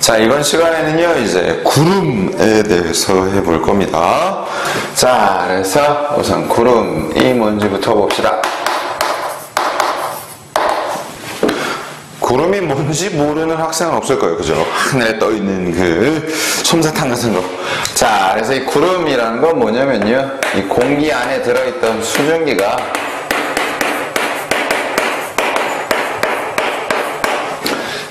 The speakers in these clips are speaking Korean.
자, 이번 시간에는요, 이제 구름에 대해서 해볼 겁니다. 자, 그래서 우선 구름이 뭔지부터 봅시다. 구름이 뭔지 모르는 학생은 없을 거예요. 그죠? 하늘에 떠있는 그 솜사탕 같은 거. 자, 그래서 이 구름이라는 건 뭐냐면요, 이 공기 안에 들어있던 수증기가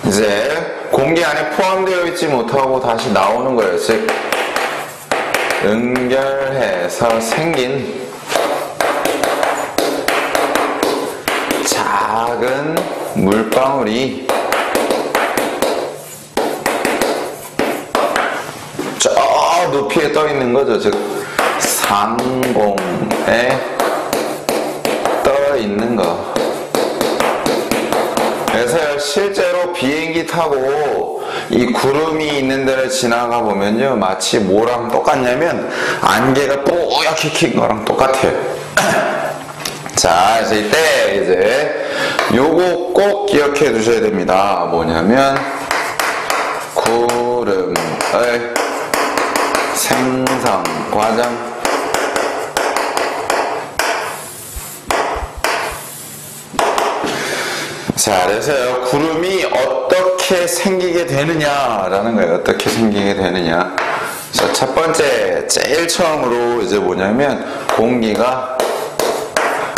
이제 공기 안에 포함되어 있지 못하고 다시 나오는 거예요. 즉, 응결해서 생긴 작은 물방울이 저 높이에 떠 있는 거죠. 즉, 상공에 떠 있는 거. 그래서 실제로 비행기 타고 이 구름이 있는 데를 지나가 보면요, 마치 뭐랑 똑같냐면 안개가 뽀얗게 킨 거랑 똑같아요. 자, 그래서 이때 이제 요거 꼭 기억해 두셔야 됩니다. 뭐냐면 구름의 생성 과정. 자, 그래서요, 구름이 어떻게 생기게 되느냐라는 거예요. 어떻게 생기게 되느냐. 자, 첫 번째, 제일 처음으로 이제 뭐냐면 공기가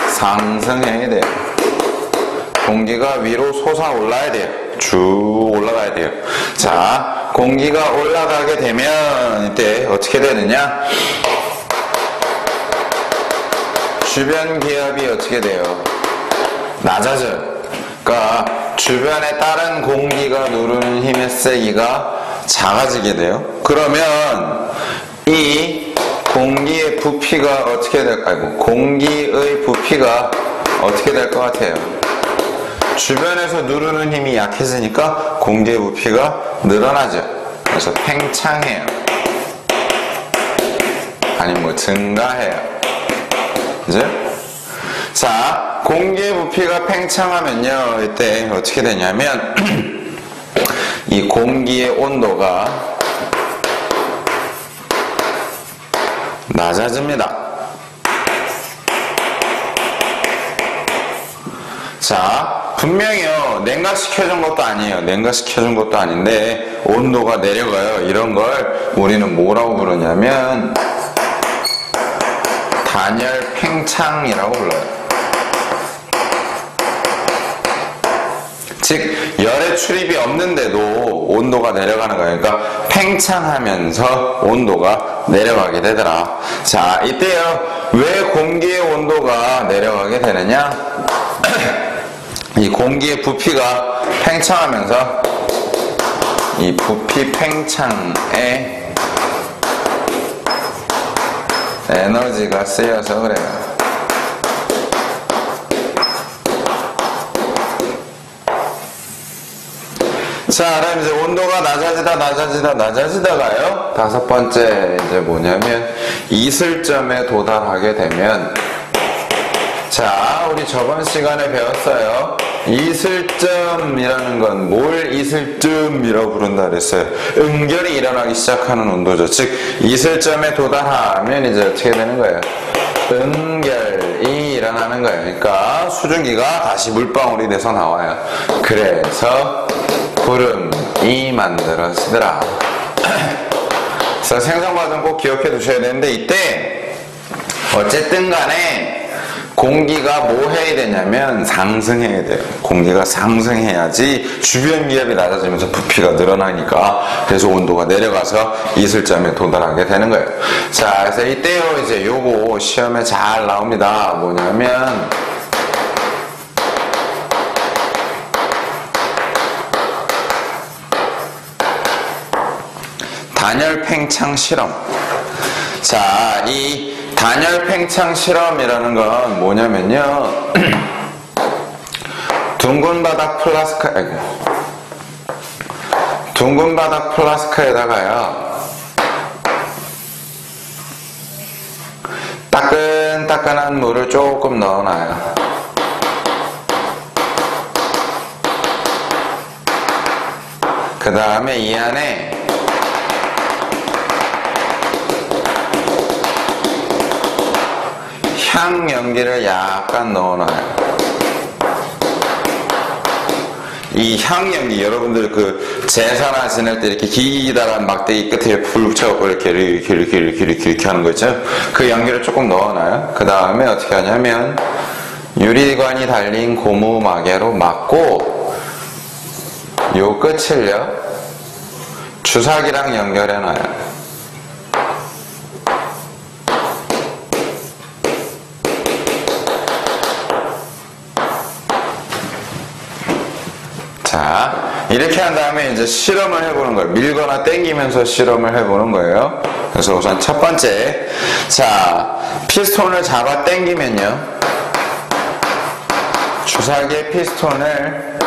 상승해야 돼요. 공기가 위로 솟아올라야 돼요. 쭉 올라가야 돼요. 자, 공기가 올라가게 되면 이때 어떻게 되느냐? 주변 기압이 어떻게 돼요? 낮아져요. 그러니까 주변에 다른 공기가 누르는 힘의 세기가 작아지게 돼요. 그러면 이 공기의 부피가 어떻게 될까요? 공기의 부피가 어떻게 될 것 같아요? 주변에서 누르는 힘이 약해지니까 공기의 부피가 늘어나죠. 그래서 팽창해요. 아니면 뭐 증가해요. 그죠? 자, 공기의 부피가 팽창하면요, 이때 어떻게 되냐면 이 공기의 온도가 낮아집니다. 자, 분명히요, 냉각시켜준 것도 아니에요. 냉각시켜준 것도 아닌데 온도가 내려가요. 이런 걸 우리는 뭐라고 부르냐면 단열 팽창이라고 불러요. 즉, 열의 출입이 없는데도 온도가 내려가는 거예요. 그러니까 팽창하면서 온도가 내려가게 되더라. 자, 이때요, 왜 공기의 온도가 내려가게 되느냐? 이 공기의 부피가 팽창하면서 이 부피 팽창에 에너지가 쓰여서 그래요. 자, 그럼 이제 온도가 낮아지다가요, 다섯 번째 이제 뭐냐면 이슬점에 도달하게 되면, 자, 우리 저번 시간에 배웠어요. 이슬점이라는 건 뭘 이슬점이라고 부른다 그랬어요? 응결이 일어나기 시작하는 온도죠. 즉, 이슬점에 도달하면 이제 어떻게 되는 거예요? 응결이 일어나는 거예요. 그러니까 수증기가 다시 물방울이 돼서 나와요. 그래서 구름이 만들어지더라. 그래서 생성 과정 꼭 기억해 두셔야 되는데, 이때 어쨌든 간에 공기가 뭐 해야 되냐면 상승해야 돼요. 공기가 상승해야지 주변 기압이 낮아지면서 부피가 늘어나니까, 그래서 온도가 내려가서 이슬점에 도달하게 되는 거예요. 자, 그래서 이때요, 이제 요거 시험에 잘 나옵니다. 뭐냐면 단열 팽창 실험. 자, 이 단열 팽창 실험이라는 건 뭐냐면요, 둥근 바닥 플라스크에다가요, 따끈따끈한 물을 조금 넣어놔요. 그 다음에 이 안에 향연기를 약간 넣어놔요. 이 향연기, 여러분들 그 제사나 지낼 때 이렇게 기다란 막대기 끝에 불 붙여갖고 이렇게 하는 거 있죠? 그 연기를 조금 넣어놔요. 그 다음에 어떻게 하냐면 유리관이 달린 고무 마개로 막고 요 끝을요 주사기랑 연결해놔요. 자, 이렇게 한 다음에 이제 실험을 해보는 거예요. 밀거나 당기면서 실험을 해보는 거예요. 그래서 우선 첫 번째, 자, 피스톤을 잡아 당기면요, 주사기의 피스톤을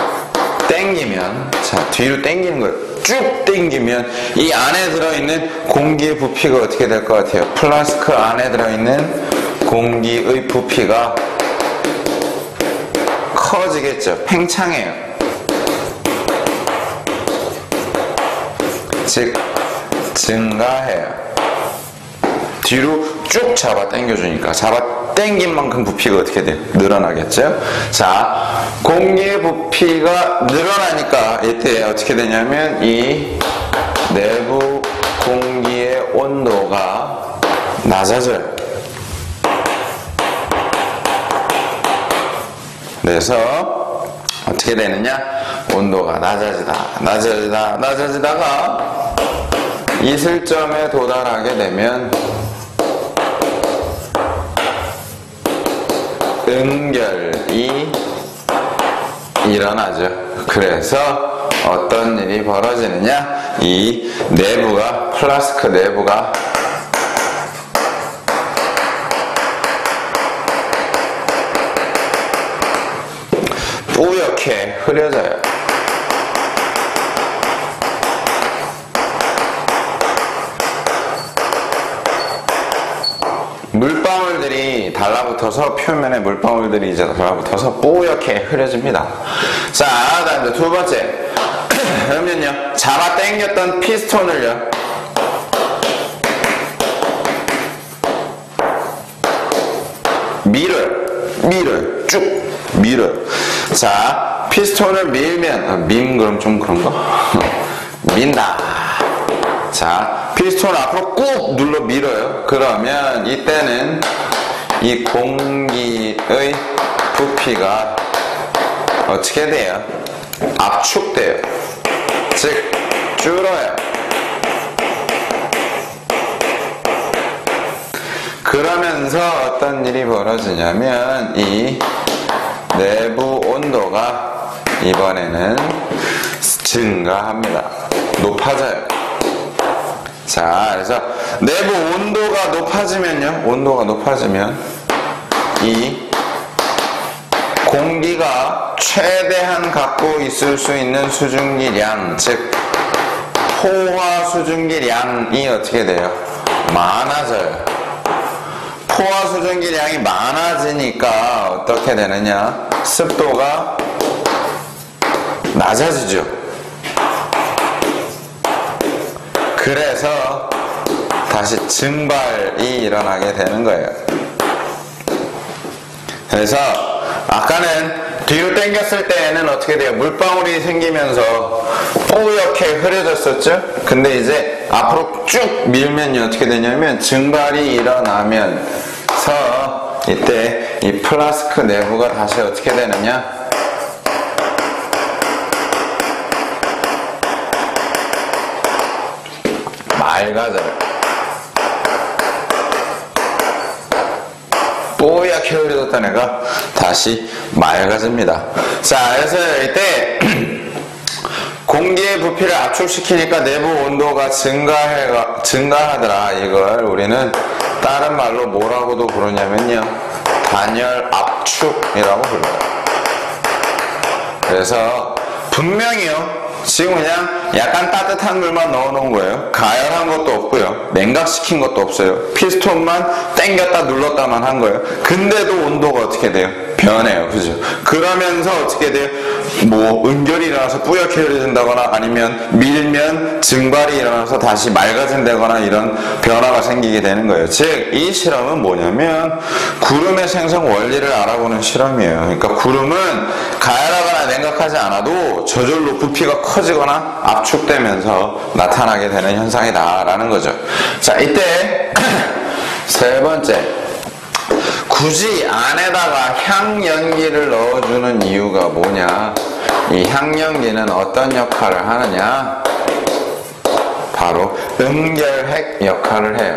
당기면, 자, 뒤로 당기는 거예요. 쭉 당기면 이 안에 들어있는 공기의 부피가 어떻게 될 것 같아요? 플라스크 안에 들어있는 공기의 부피가 커지겠죠. 팽창해요. 즉 증가해요. 뒤로 쭉 잡아 당겨주니까 잡아 당긴 만큼 부피가 어떻게 돼요? 늘어나겠죠? 자, 공기의 부피가 늘어나니까 이때 어떻게 되냐면 이 내부 공기의 온도가 낮아져요. 그래서 어떻게 되느냐? 온도가 낮아지다가 이슬점에 도달하게 되면 응결이 일어나죠. 그래서 어떤 일이 벌어지느냐? 이 내부가, 플라스크 내부가 뿌옇게 흐려져요. 물방울들이 달라붙어서, 표면에 물방울들이 이제 달라붙어서 뿌옇게 흐려집니다. 자, 다음 두 번째. 그러면요, 잡아 당겼던 피스톤을요, 밀어요. 쭉 밀어요. 자, 피스톤을 밀면, 그럼 좀 그런가? 민다. 자, 피스톤 앞으로 꾹 눌러 밀어요. 그러면 이때는 이 공기의 부피가 어떻게 돼요? 압축돼요. 즉 줄어요. 그러면서 어떤 일이 벌어지냐면 이 내부 온도가 이번에는 증가합니다. 높아져요. 자, 그래서 내부 온도가 높아지면 이 공기가 최대한 갖고 있을 수 있는 수증기량, 즉 포화 수증기량이 어떻게 돼요? 많아져요. 포화 수증기량이 많아지니까 어떻게 되느냐? 습도가 낮아지죠. 그래서 다시 증발이 일어나게 되는 거예요. 그래서 아까는 뒤로 당겼을 때에는 어떻게 돼요? 물방울이 생기면서 뿌옇게 흐려졌었죠? 근데 이제 앞으로 쭉 밀면 어떻게 되냐면 증발이 일어나면서 이때 이 플라스크 내부가 다시 어떻게 되느냐? 맑아져요. 뽀얗게 흐려졌던 애가 다시 맑아집니다. 자, 그래서 이때 공기의 부피를 압축시키니까 내부 온도가 증가하더라. 이걸 우리는 다른 말로 뭐라고도 부르냐면요, 단열 압축이라고 불러요. 그래서 분명히요, 지금 그냥 약간 따뜻한 물만 넣어놓은 거예요. 가열한 것도 없고요, 냉각시킨 것도 없어요. 피스톤만 당겼다 눌렀다만 한 거예요. 근데도 온도가 어떻게 돼요? 변해요. 그죠? 그러면서 어떻게 돼요? 뭐 응결이 일어나서 뿌옇게 흐려진다거나 아니면 밀면 증발이 일어나서 다시 맑아진다거나 이런 변화가 생기게 되는 거예요. 즉 이 실험은 뭐냐면 구름의 생성 원리를 알아보는 실험이에요. 그러니까 구름은 가열하거나 냉각하지 않아도 저절로 부피가 커지거나 압축되면서 나타나게 되는 현상이다 라는 거죠. 자, 이때 세 번째, 굳이 안에다가 향연기를 넣어주는 이유가 뭐냐? 이 향연기는 어떤 역할을 하느냐? 바로 응결핵 역할을 해요.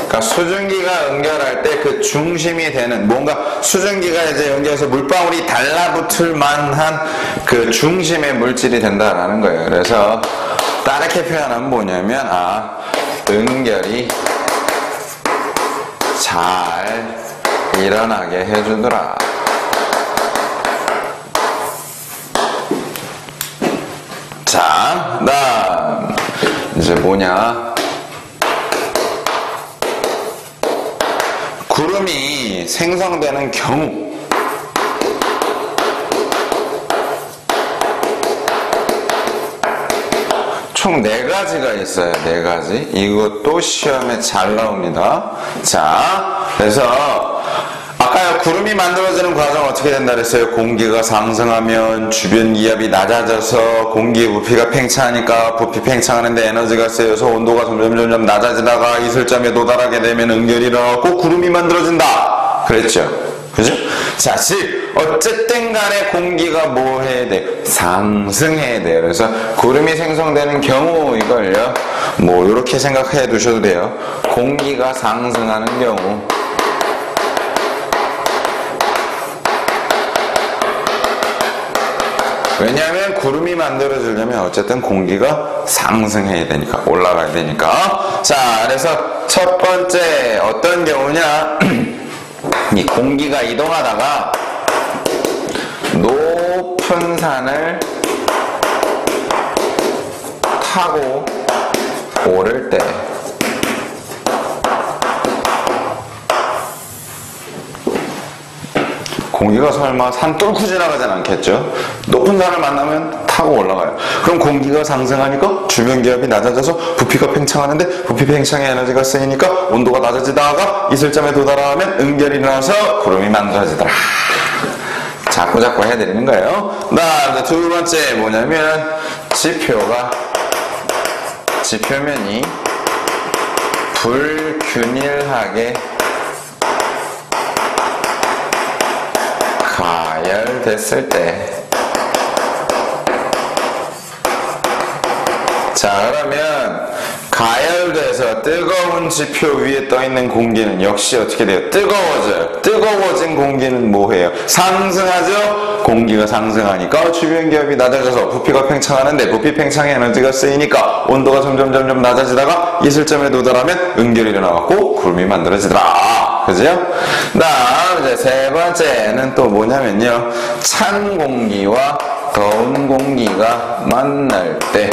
그러니까 수증기가 응결할 때 그 중심이 되는, 뭔가 수증기가 이제 연기해서 물방울이 달라붙을 만한 그 중심의 물질이 된다라는 거예요. 그래서 다르게 표현하면 뭐냐면, 응결이 잘 일어나게 해주더라. 자, 다음 이제 뭐냐? 구름이 생성되는 경우, 총 4가지가 있어요. 4가지. 이것도 시험에 잘 나옵니다. 자, 그래서 아까 구름이 만들어지는 과정은 어떻게 된다 그랬어요? 공기가 상승하면 주변 기압이 낮아져서 공기의 부피가 팽창하니까 부피 팽창하는데 에너지가 쓰여서 온도가 점점 낮아지다가 이슬점에 도달하게 되면 응결이 일어나고 구름이 만들어진다 그랬죠. 그죠? 자, 즉 어쨌든 간에 공기가 뭐 해야 돼? 상승해야 돼요. 그래서 구름이 생성되는 경우 이걸요, 뭐 이렇게 생각해 두셔도 돼요. 공기가 상승하는 경우, 왜냐하면 구름이 만들어지려면 어쨌든 공기가 상승해야 되니까, 올라가야 되니까. 자, 그래서 첫 번째 어떤 경우냐? 이 공기가 이동하다가 높은 산을 타고 오를 때, 공기가 설마 산 뚫고 지나가진 않겠죠? 높은 산을 만나면 타고 올라가요. 그럼 공기가 상승하니까 주변 기압이 낮아져서 부피가 팽창하는데, 부피 팽창의 에너지가 쓰이니까 온도가 낮아지다가 이슬점에 도달하면 응결이 일어나서 구름이 만들어지더라. 자꾸 해드리는 거예요. 나 두 번째 뭐냐면, 지표면이 불균일하게 가열됐을 때. 자, 그러면 가열돼서 뜨거운 지표 위에 떠있는 공기는 역시 어떻게 돼요? 뜨거워져요. 뜨거워진 공기는 뭐해요? 상승하죠? 공기가 상승하니까 주변 기압이 낮아져서 부피가 팽창하는데, 부피 팽창의 에너지가 쓰이니까 온도가 점점 낮아지다가 이슬점에 도달하면 응결이 일어나고 구름이 만들어지더라. 그죠? 다음 이제 세 번째는 또 뭐냐면요, 찬 공기와 더운 공기가 만날 때,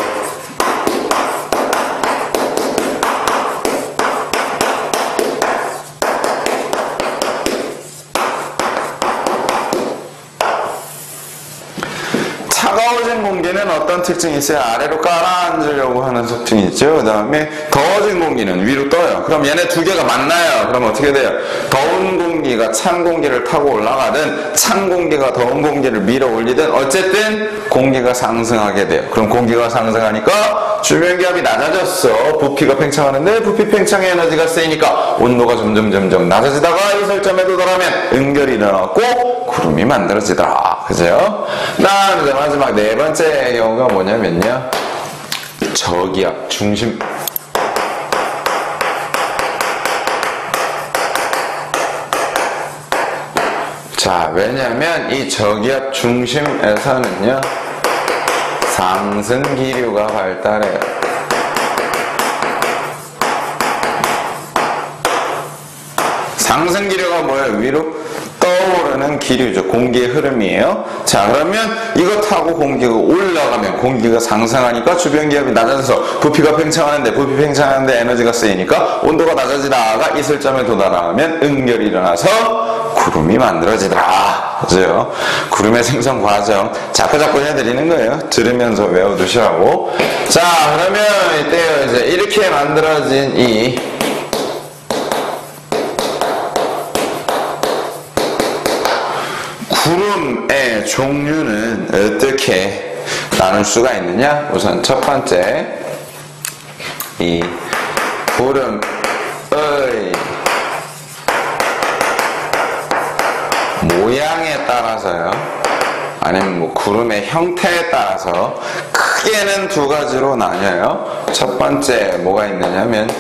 차가워진 공기는 어떤 특징이 있어요? 아래로 깔아앉으려고 하는 특징이 있죠. 그 다음에 더워진 공기는 위로 떠요. 그럼 얘네 두 개가 만나요. 그럼 어떻게 돼요? 더운 공기가 찬 공기를 타고 올라가든 찬 공기가 더운 공기를 밀어 올리든 어쨌든 공기가 상승하게 돼요. 그럼 공기가 상승하니까 주변 기압이 낮아졌어. 부피가 팽창하는데 부피 팽창의 에너지가 쓰이니까 온도가 점점 낮아지다가 이슬점에 도달하면 응결이 일어나고 구름이 만들어지더라. 그죠? 다음 이제 마지막 네 번째 경우가 뭐냐면요, 저기압 중심. 자, 왜냐면 이 저기압 중심에서는요, 상승 기류가 발달해요. 상승 기류가 뭐예요? 위로 떠오르는 흐르는 기류죠. 공기의 흐름이에요. 자, 그러면 이거 타고 공기가 올라가면 공기가 상승하니까 주변 기압이 낮아져서 부피가 팽창하는데, 부피 팽창하는데 에너지가 쓰이니까 온도가 낮아지다가 이슬점에 도달하면 응결이 일어나서 구름이 만들어지더라. 그죠? 구름의 생성 과정 자꾸자꾸 해드리는 거예요. 들으면서 외워두시라고. 자, 그러면 이때요, 이제 이렇게 만들어진 이 구름의 종류는 어떻게 나눌 수가 있느냐? 우선 첫 번째, 이 구름의 모양에 따라서요, 아니면 뭐 구름의 형태에 따라서 크게는 두 가지로 나뉘어요. 첫 번째 뭐가 있느냐면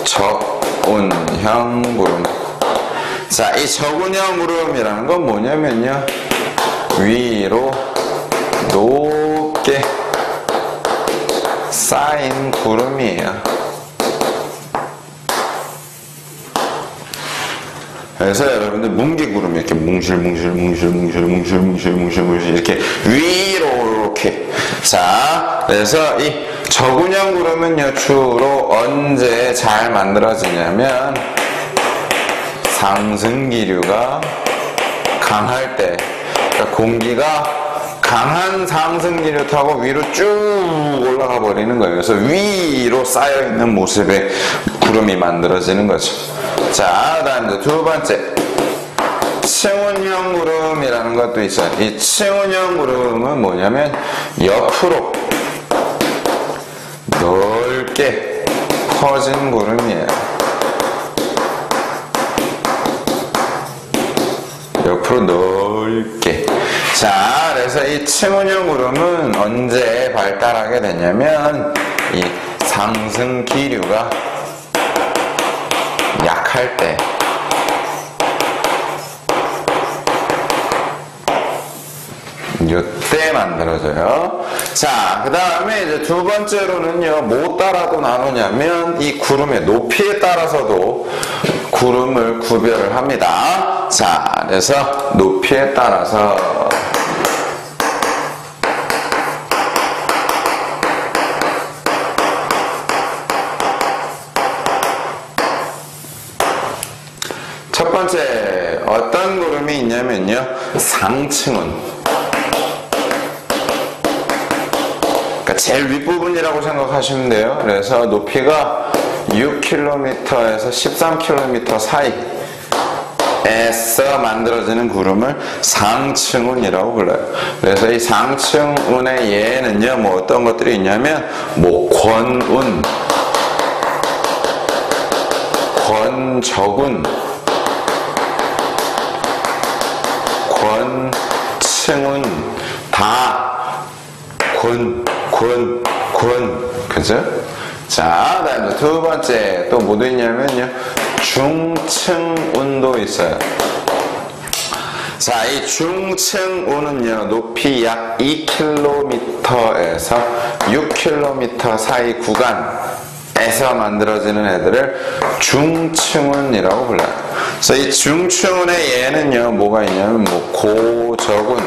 적운형 구름. 자, 이 적운형 구름이라는 건 뭐냐면요, 위로 높게 쌓인 구름이에요. 그래서 여러분들 뭉게구름 이렇게 뭉실뭉실 이렇게 위로 이렇게. 자, 그래서 이 적운형 구름은요, 주로 언제 잘 만들어지냐면 상승기류가 강할 때, 그러니까 공기가 강한 상승기류 타고 위로 쭉 올라가 버리는 거예요. 그래서 위로 쌓여있는 모습의 구름이 만들어지는 거죠. 자, 다음 두 번째, 층운형 구름이라는 것도 있어요. 이 층운형 구름은 뭐냐면 옆으로 넓게 퍼진 구름이에요. 옆으로 넓게. 자, 그래서 이 층운형 구름은 언제 발달하게 되냐면 이 상승 기류가 약할 때, 이때 만들어져요. 자, 그 다음에 이제 두 번째로는요, 뭐 따라도 나누냐면 이 구름의 높이에 따라서도 구름을 구별을 합니다. 자, 그래서 높이에 따라서 첫 번째 어떤 구름이 있냐면요, 상층운. 그러니까 제일 윗부분이라고 생각하시면 돼요. 그래서 높이가 6km에서 13km 사이에서 만들어지는 구름을 상층운이라고 불러요. 그래서 이 상층운의 예는요, 뭐 어떤 것들이 있냐면 뭐 권운, 권적운, 권층운, 다 그죠? 자, 다음 두 번째 또 뭐도 있냐면요, 중층운도 있어요. 자, 이 중층운은요, 높이 약 2km에서 6km 사이 구간에서 만들어지는 애들을 중층운이라고 불러요. 그래서 이 중층운의 예는요, 뭐가 있냐면 뭐 고적운,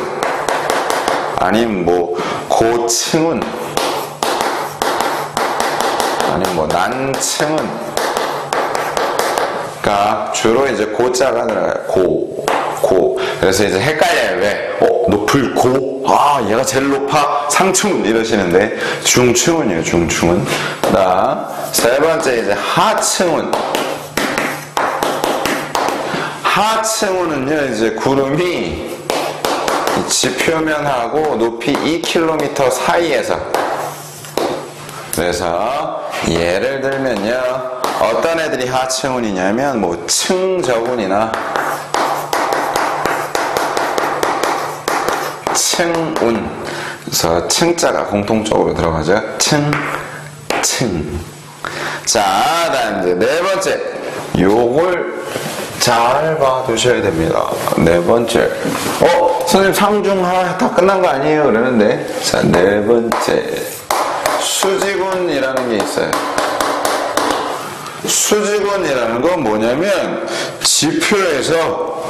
아니면 뭐 고층운, 아니면 뭐 난층운. 그러니까 주로 이제 고자가 들어가요. 고. 그래서 이제 헷갈려요. 왜? 높을 고? 아, 얘가 제일 높아. 상층운 이러시는데 중층운이에요. 중층운. 그다음 세 번째 이제 하층운. 하층운은요, 이제 구름이 지표면하고 높이 2km 사이에서, 그래서 예를 들면요, 어떤 애들이 하층운이냐면 뭐 층적운이나 층운. 그래서 층자가 공통적으로 들어가죠. 층. 자, 다음 이제 네 번째, 요걸 잘 봐두셔야 됩니다. 네 번째, 선생님 상중하 다 끝난 거 아니에요? 그러는데, 자, 네 번째, 수직운이라는 게 있어요. 수직운이라는 건 뭐냐면 지표에서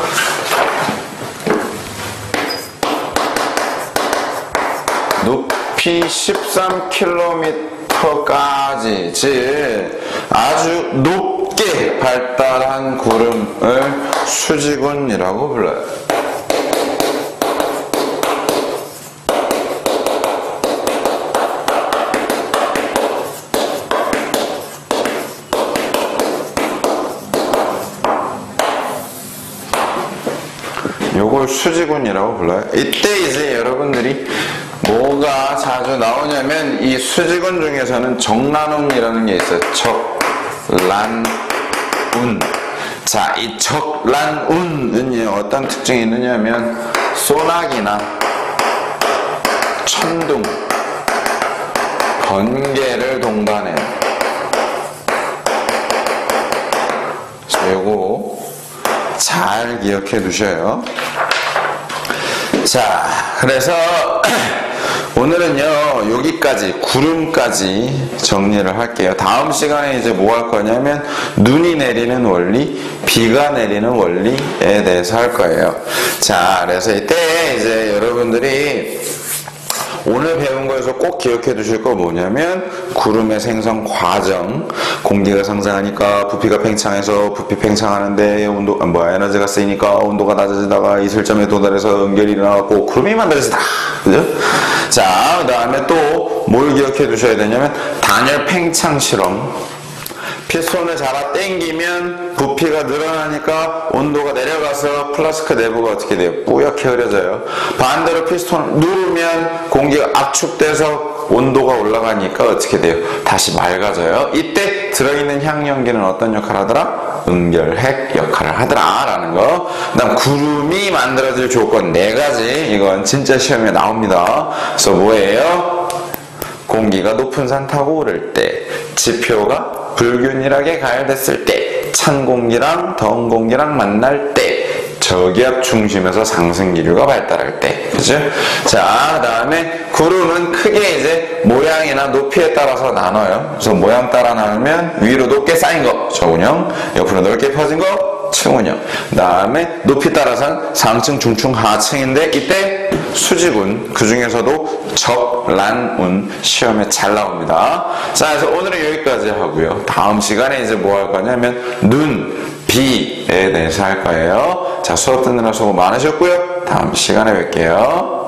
높이 13km까지 즉 아주 높게 발달한 구름을 수직운이라고 불러요. 요걸 수직운이라고 불러요. 이때 이제 여러분들이 뭐가 자주 나오냐면 이 수직운 중에서는 적란운이라는 게 있어요. 적란운. 자, 이 적란운은 어떤 특징이 있느냐면 소나기나 천둥, 번개를 동반해요. 자, 요거 잘 기억해 두셔요. 자, 그래서 오늘은요 여기까지 구름까지 정리를 할게요. 다음 시간에 이제 뭐 할 거냐면 눈이 내리는 원리, 비가 내리는 원리에 대해서 할 거예요. 자, 그래서 이때 이제 여러분들이 오늘 배운 거에서 꼭 기억해 두실 거 뭐냐면 구름의 생성 과정, 공기가 상승하니까 부피가 팽창해서 부피 팽창하는데 에너지가 쓰이니까 온도가 낮아지다가 이슬점에 도달해서 응결이 일어나고 구름이 만들어진다. 그죠? 자, 그 다음에 또 뭘 기억해 두셔야 되냐면 단열 팽창 실험. 피스톤을 잡아 당기면 부피가 늘어나니까 온도가 내려가서 플라스크 내부가 어떻게 돼요? 뿌옇게 흐려져요. 반대로 피스톤을 누르면 공기가 압축돼서 온도가 올라가니까 어떻게 돼요? 다시 맑아져요. 이때 들어있는 향연기는 어떤 역할을 하더라? 응결핵 역할을 하더라 라는 거. 그 다음 구름이 만들어질 조건 4가지. 이건 진짜 시험에 나옵니다. 그래서 뭐예요? 공기가 높은 산 타고 오를 때, 지표가 불균일하게 가열됐을 때, 찬 공기랑 더운 공기랑 만날 때, 저기압 중심에서 상승 기류가 발달할 때. 그죠? 자, 그 다음에 구름은 크게 이제 모양이나 높이에 따라서 나눠요. 그래서 모양 따라 나누면 위로 높게 쌓인 거, 저운형, 옆으로 넓게 퍼진 거, 층운형. 그 다음에 높이 따라서는 상층, 중층, 하층인데 이때 수직운, 그 중에서도 적란운 시험에 잘 나옵니다. 자, 그래서 오늘은 여기까지 하고요. 다음 시간에 이제 뭐 할 거냐면 눈, 비에 대해서 할 거예요. 자, 수업 듣느라 수고 많으셨고요. 다음 시간에 뵐게요.